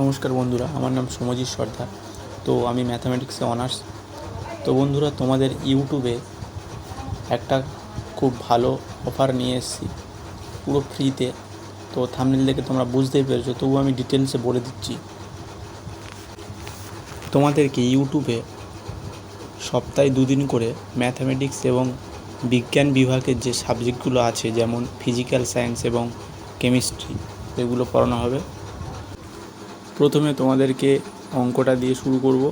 নমস্কার বন্ধুরা, আমার নাম সমজিৎ সর্দার। তো আমি ম্যাথামেটিক্সে অনার্স। তো বন্ধুরা, তোমাদের ইউটিউবে একটা খুব ভালো অফার নিয়ে এসেছি, পুরো ফ্রিতে। তো থাম্বনেল দেখে তোমরা বুঝতেই পেরেছো, তবুও আমি ডিটেলসে বলে দিচ্ছি। তোমাদেরকে ইউটিউবে সপ্তাহে 2 দিন করে ম্যাথামেটিক্স এবং বিজ্ঞান বিভাগের যে সাবজেক্টগুলো আছে, যেমন ফিজিক্যাল সায়েন্স এবং কেমিস্ট্রি, এগুলো পড়ানো হবে। প্রথমে তোমাদেরকে অঙ্কটা দিয়ে শুরু করব,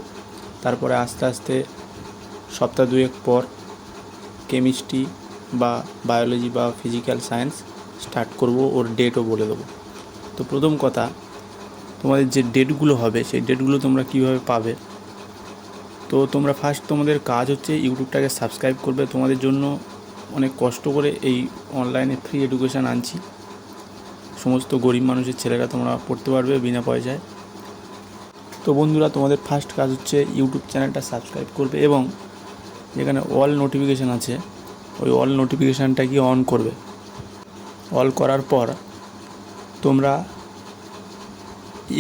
তারপরে আস্তে আস্তে সপ্তাহ 2 পর কেমিস্ট্রি বা বায়োলজি বা ফিজিক্যাল সায়েন্স স্টার্ট করব, ওর ডেটও বলে দেবো। তো প্রথম কথা, তোমাদের যে ডেটগুলো হবে সেই ডেটগুলো তোমরা কীভাবে পাবে। তো তোমরা ফার্স্ট, তোমাদের কাজ হচ্ছে ইউটিউবটাকে সাবস্ক্রাইব করবে। তোমাদের জন্য অনেক কষ্ট করে এই অনলাইনে ফ্রি এডুকেশান আনছি। সমস্ত গরিব মানুষের ছেলেরা তোমরা পড়তে পারবে বিনা পয়সায়। তো বন্ধুরা, তোমাদের ফার্স্ট কাজ হচ্ছে ইউটিউব চ্যানেলটা সাবস্ক্রাইব করবে এবং যেখানে অল নোটিফিকেশান আছে, ওই অল নোটিফিকেশানটাকে অন করবে। অল করার পর তোমরা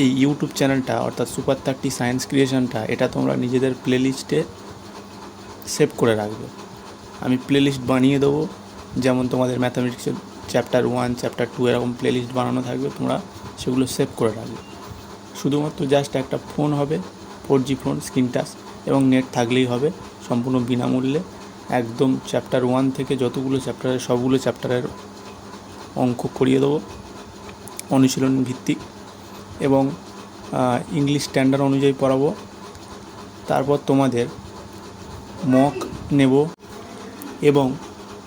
এই ইউটিউব চ্যানেলটা, অর্থাৎ সুপার 30 সায়েন্স ক্রিয়েশনটা, এটা তোমরা নিজেদের প্লেলিস্টে সেভ করে রাখবে। আমি প্লেলিস্ট বানিয়ে দেবো, যেমন তোমাদের ম্যাথামেটিক্সের চ্যাপ্টার 1, চ্যাপ্টার 2 এরকম প্লেলিস্ট বানানো থাকবে। তোমরা সেগুলো সেভ করে রাখবে। শুধুমাত্র জাস্ট একটা ফোন হবে, 4G ফোন, স্ক্রিন টাচ, এবং নেট থাকলেই হবে। সম্পূর্ণ বিনামূল্যে একদম চ্যাপ্টার 1 থেকে যতগুলো চ্যাপ্টারের, সবগুলো চ্যাপ্টারের অঙ্ক করিয়ে দেবো, অনুশীলন ভিত্তিক, এবং ইংলিশ স্ট্যান্ডার্ড অনুযায়ী পড়াবো। তারপর তোমাদের মক নেব এবং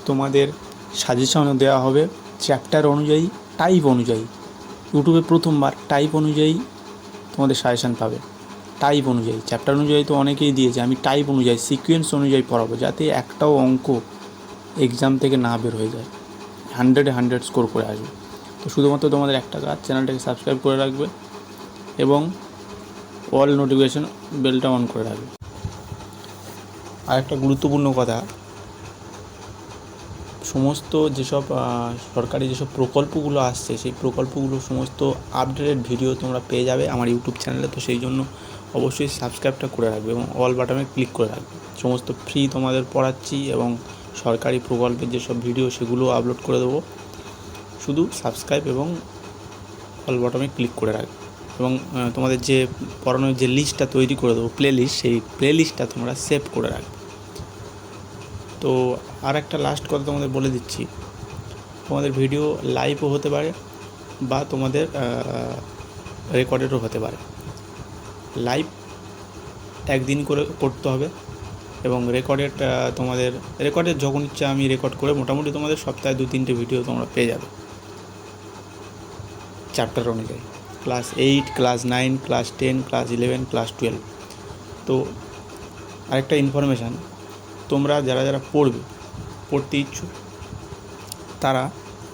তোমাদের সাজেশনও দেওয়া হবে চ্যাপ্টার অনুযায়ী, টাইপ অনুযায়ী। ইউটিউবে প্রথমবার টাইপ অনুযায়ী তোমাদের সাজেশান পাবে। টাইপ অনুযায়ী, চ্যাপ্টার অনুযায়ী তো অনেকেই দিয়েছে, আমি টাইপ অনুযায়ী, সিকোয়েন্স অনুযায়ী পড়াবো, যাতে একটাও অঙ্ক এক্সাম থেকে না বের হয়ে যায়, 100-এ 100 স্কোর করে আসবে। তো শুধুমাত্র তোমাদের একটা কাজ, চ্যানেলটাকে সাবস্ক্রাইব করে রাখবে এবং অল নোটিফিকেশান বেলটা অন করে রাখবে। আর একটা গুরুত্বপূর্ণ কথা, সমস্ত যেসব সরকারি যেসব প্রকল্পগুলো আসছে, সেই প্রকল্পগুলো সমস্ত আপডেটেড ভিডিও তোমরা পেয়ে যাবে আমার ইউটিউব চ্যানেলে। তো সেই জন্য অবশ্যই সাবস্ক্রাইবটা করে রাখবে এবং অল বাটনে ক্লিক করে রাখবে। সমস্ত ফ্রি তোমাদের পড়াচ্ছি এবং সরকারি প্রকল্পের যেসব ভিডিও, সেগুলো আপলোড করে দেবো। শুধু সাবস্ক্রাইব এবং অল বাটনে ক্লিক করে রাখবে। এবং তোমাদের যে পড়ানোর যে লিস্টটা তৈরি করে দেবো, প্লেলিস্ট, সেই প্লেলিস্টটা তোমরা সেভ করে রাখবে। তো আর একটা লাস্ট কথা তোমাদের বলে দিচ্ছি, তোমাদের ভিডিও লাইভও হতে পারে বা তোমাদের রেকর্ডেডও হতে পারে। লাইভ একদিন করে করতে হবে এবং রেকর্ডেড তোমাদের রেকর্ডেড যখন ইচ্ছা আমি রেকর্ড করে, মোটামুটি তোমাদের সপ্তাহে 2-3টে ভিডিও তোমরা পেয়ে যাবে চ্যাপ্টার অনুযায়ী, class 8, class 9, class 10, class 11, class 12। তো আরেকটা ইনফরমেশান, তোমরা যারা যারা পড়তে ইচ্ছুক, তারা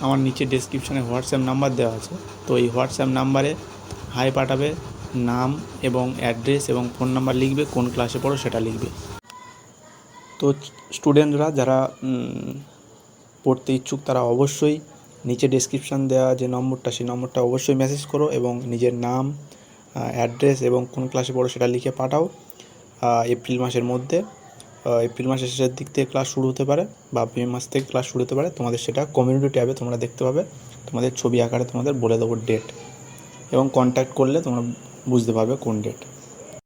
আমার নিচে ডেসক্রিপশানে হোয়াটসঅ্যাপ নাম্বার দেওয়া আছে। তো এই হোয়াটসঅ্যাপ নাম্বারে হাই পাঠাবে, নাম এবং অ্যাড্রেস এবং ফোন নাম্বার লিখবে, কোন ক্লাসে পড়ো সেটা লিখবে। তো স্টুডেন্টরা যারা পড়তে ইচ্ছুক, তারা অবশ্যই নিচে ডেসক্রিপশান দেওয়া যে নম্বরটা, সেই নম্বরটা অবশ্যই মেসেজ করো এবং নিজের নাম, অ্যাড্রেস এবং কোন ক্লাসে পড়ো সেটা লিখে পাঠাও। এপ্রিল মাসের মধ্যে, এপ্রিল মাসের শেষের দিক থেকে ক্লাস শুরু হতে পারে বা মে মাস থেকে ক্লাস শুরু হতে পারে। তোমাদের সেটা কমিউনিটি ট্যাবে তোমরা দেখতে পাবে, তোমাদের ছবি আকারে তোমাদের বলে দেবো ডেট, এবং কন্ট্যাক্ট করলে তোমরা বুঝতে পারবে কোন ডেট।